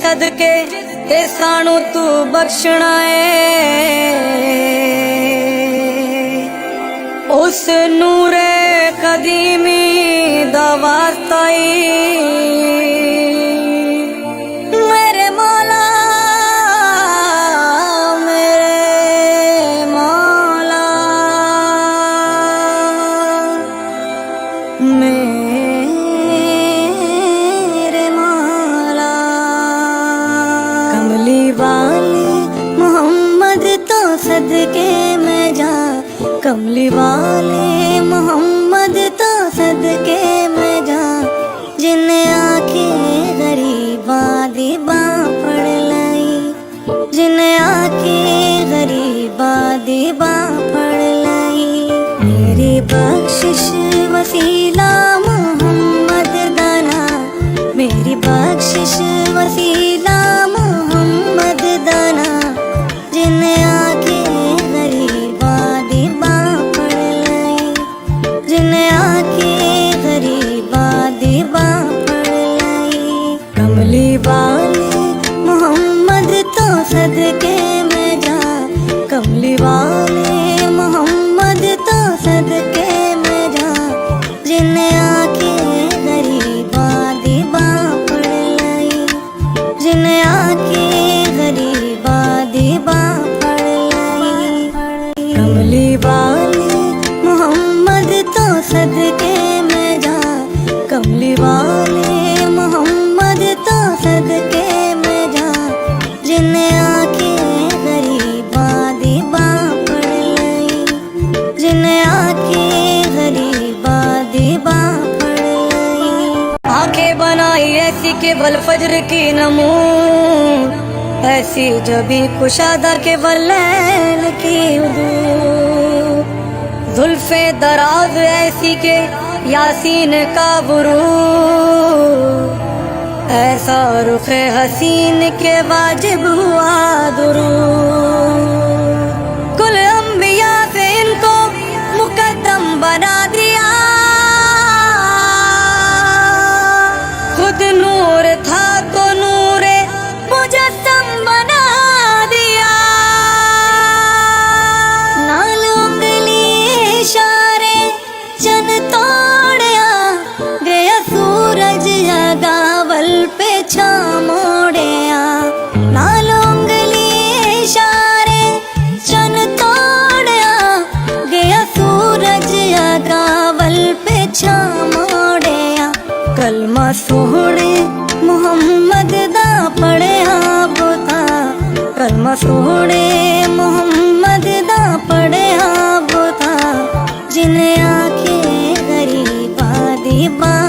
सदके ते सानू तू बख्शना है। उस नूरे कदीमी दा वास्ता मेरे मौला कमली वाले मोहम्मद तो सदके में जा, कमली वाले मोहम्मद तो सदके में जा, जिन्हें आंखें गरीबा दी बां पड़ लाई, जिन्हें आंखें गरीबा दी बां पड़ लाई। मेरी बख्शिश वसीला मोहम्मद दाना, मेरी बख्शिश वसीला मोहम्मद दाना, जिन्हें आंखें गरीबा दी बां पड़ लाई, जिन्हें आंखें गरीबा दी बां पड़ लाई। कमली वाले मोहम्मद तो सदके में जा, कमली वाले मोहम्मद तो सदके में जा, जिन्हें आंखें गरीबा दी बां पड़ लाई, जिन्हें आंखें गरीबा दी बां पड़ लाई। कमली वाले मोहम्मद तो सदके में जा, कमली वाले मोहम्मद तो सदके में जा, जिन्हें आंखें गरीबा दी बां पड़ लाई, जिन्हें आंखें गरीबा दी बां पड़ लाई। आंखें बनाई ऐसी केवल फजर की नमू, ऐसी जबी कुशादा केवल लैल की उदू, जुल्फे दराज ऐसी के यासीन का बुरू, ऐसा रुखे हसीन के वाजिब हुआ दुरू। कुल अंबिया से इनको मुकद्दम बना दिया, खुद नूर था तो नूरे मुजस्सम बना दिया। नाल उंगली इशारे चन तोड़या, गया सूरज गावल पे छा मोड़या। नाल उंगली इशारे चन तोड़या, गया सूरज गावल पे छा मोड़या। कलमा सोहणे मोहम्मद दा पढ़िया बुता, कलमा सोहणे मोहम्मद दा पढ़िया बुता, जिन्हें आंखें गरीबा दी बां